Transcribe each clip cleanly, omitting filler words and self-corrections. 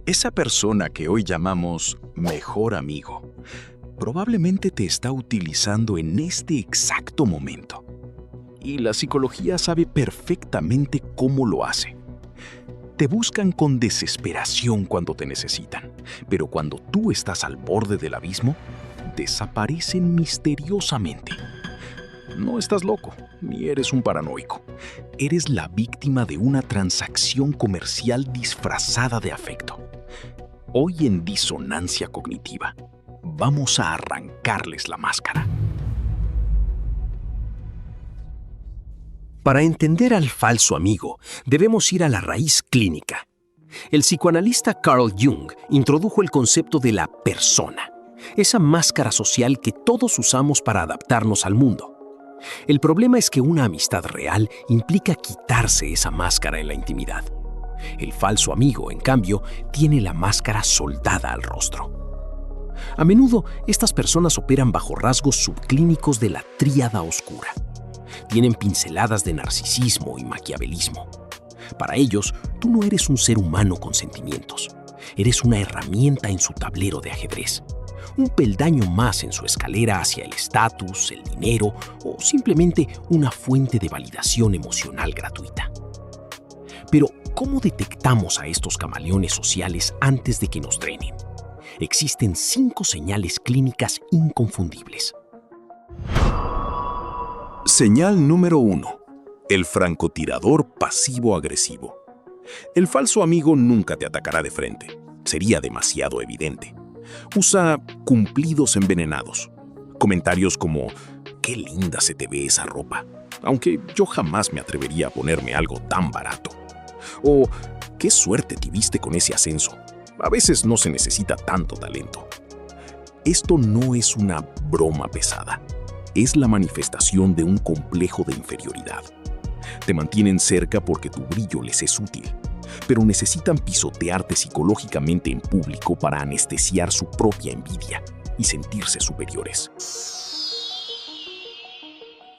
Esa persona que hoy llamamos mejor amigo, probablemente te está utilizando en este exacto momento. Y la psicología sabe perfectamente cómo lo hace. Te buscan con desesperación cuando te necesitan, pero cuando tú estás al borde del abismo, desaparecen misteriosamente. No estás loco, ni eres un paranoico. Eres la víctima de una transacción comercial disfrazada de afecto. Hoy en Disonancia Cognitiva, vamos a arrancarles la máscara. Para entender al falso amigo, debemos ir a la raíz clínica. El psicoanalista Carl Jung introdujo el concepto de la persona, esa máscara social que todos usamos para adaptarnos al mundo. El problema es que una amistad real implica quitarse esa máscara en la intimidad. El falso amigo, en cambio, tiene la máscara soldada al rostro. A menudo, estas personas operan bajo rasgos subclínicos de la tríada oscura. Tienen pinceladas de narcisismo y maquiavelismo. Para ellos, tú no eres un ser humano con sentimientos. Eres una herramienta en su tablero de ajedrez. Un peldaño más en su escalera hacia el estatus, el dinero o simplemente una fuente de validación emocional gratuita. Pero, ¿cómo detectamos a estos camaleones sociales antes de que nos drenen? Existen 5 señales clínicas inconfundibles. Señal número 1. El francotirador pasivo-agresivo. El falso amigo nunca te atacará de frente. Sería demasiado evidente. Usa cumplidos envenenados. Comentarios como, qué linda se te ve esa ropa, aunque yo jamás me atrevería a ponerme algo tan barato. O, qué suerte tuviste con ese ascenso. A veces no se necesita tanto talento. Esto no es una broma pesada. Es la manifestación de un complejo de inferioridad. Te mantienen cerca porque tu brillo les es útil, pero necesitan pisotearte psicológicamente en público para anestesiar su propia envidia y sentirse superiores.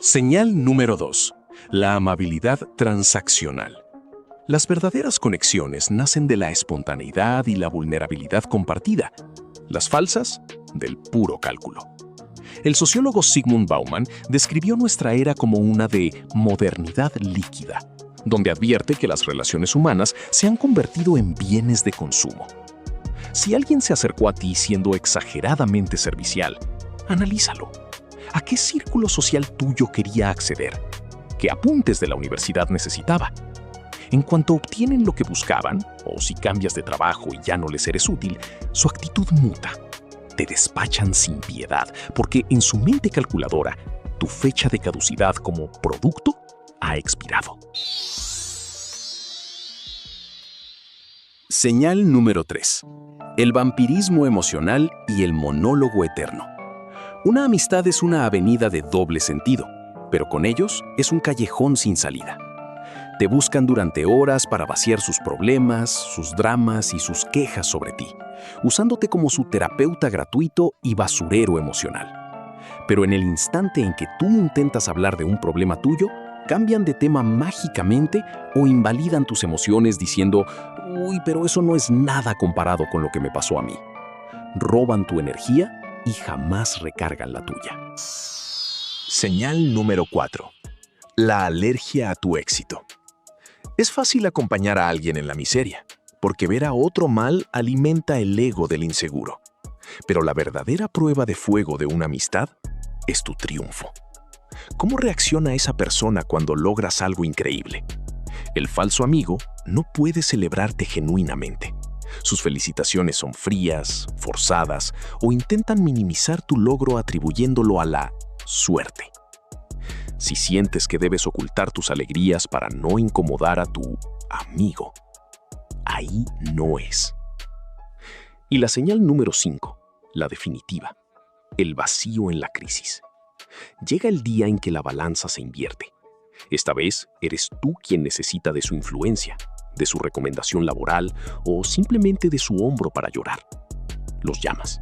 Señal número 2. La amabilidad transaccional. Las verdaderas conexiones nacen de la espontaneidad y la vulnerabilidad compartida. Las falsas, del puro cálculo. El sociólogo Zygmunt Bauman describió nuestra era como una de modernidad líquida, donde advierte que las relaciones humanas se han convertido en bienes de consumo. Si alguien se acercó a ti siendo exageradamente servicial, analízalo. ¿A qué círculo social tuyo quería acceder? ¿Qué apuntes de la universidad necesitaba? En cuanto obtienen lo que buscaban, o si cambias de trabajo y ya no les eres útil, su actitud muta. Te despachan sin piedad, porque en su mente calculadora, tu fecha de caducidad como producto ha expirado. Señal número 3. El vampirismo emocional y el monólogo eterno. Una amistad es una avenida de doble sentido, pero con ellos es un callejón sin salida. Te buscan durante horas para vaciar sus problemas, sus dramas y sus quejas sobre ti, usándote como su terapeuta gratuito y basurero emocional. Pero en el instante en que tú intentas hablar de un problema tuyo, cambian de tema mágicamente o invalidan tus emociones diciendo, uy, pero eso no es nada comparado con lo que me pasó a mí. Roban tu energía y jamás recargan la tuya. Señal número 4. La alergia a tu éxito. Es fácil acompañar a alguien en la miseria, porque ver a otro mal alimenta el ego del inseguro. Pero la verdadera prueba de fuego de una amistad es tu triunfo. ¿Cómo reacciona esa persona cuando logras algo increíble? El falso amigo no puede celebrarte genuinamente. Sus felicitaciones son frías, forzadas o intentan minimizar tu logro atribuyéndolo a la suerte. Si sientes que debes ocultar tus alegrías para no incomodar a tu amigo, ahí no es. Y la señal número 5, la definitiva, el vacío en la crisis. Llega el día en que la balanza se invierte. Esta vez eres tú quien necesita de su influencia, de su recomendación laboral o simplemente de su hombro para llorar. Los llamas.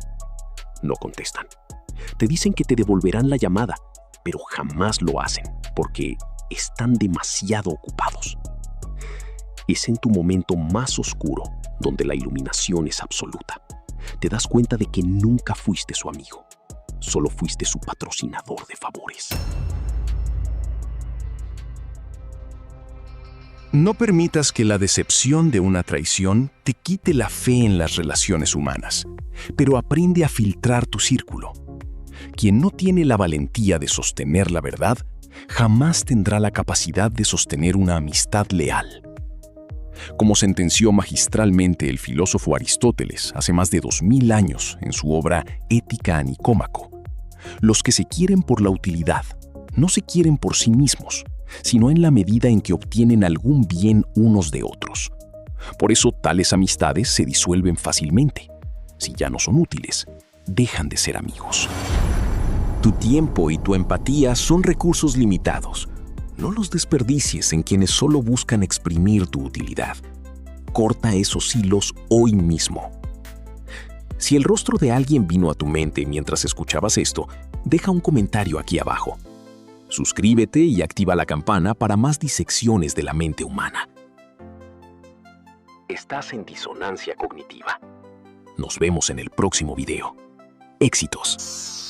No contestan. Te dicen que te devolverán la llamada, pero jamás lo hacen porque están demasiado ocupados. Es en tu momento más oscuro donde la iluminación es absoluta, te das cuenta de que nunca fuiste su amigo, solo fuiste su patrocinador de favores. No permitas que la decepción de una traición te quite la fe en las relaciones humanas, pero aprende a filtrar tu círculo. Quien no tiene la valentía de sostener la verdad, jamás tendrá la capacidad de sostener una amistad leal. Como sentenció magistralmente el filósofo Aristóteles hace más de 2000 años en su obra Ética a Nicómaco, los que se quieren por la utilidad no se quieren por sí mismos, sino en la medida en que obtienen algún bien unos de otros. Por eso tales amistades se disuelven fácilmente. Si ya no son útiles, dejan de ser amigos. Tu tiempo y tu empatía son recursos limitados. No los desperdicies en quienes solo buscan exprimir tu utilidad. Corta esos hilos hoy mismo. Si el rostro de alguien vino a tu mente mientras escuchabas esto, deja un comentario aquí abajo. Suscríbete y activa la campana para más disecciones de la mente humana. Estás en disonancia cognitiva. Nos vemos en el próximo video. Éxitos.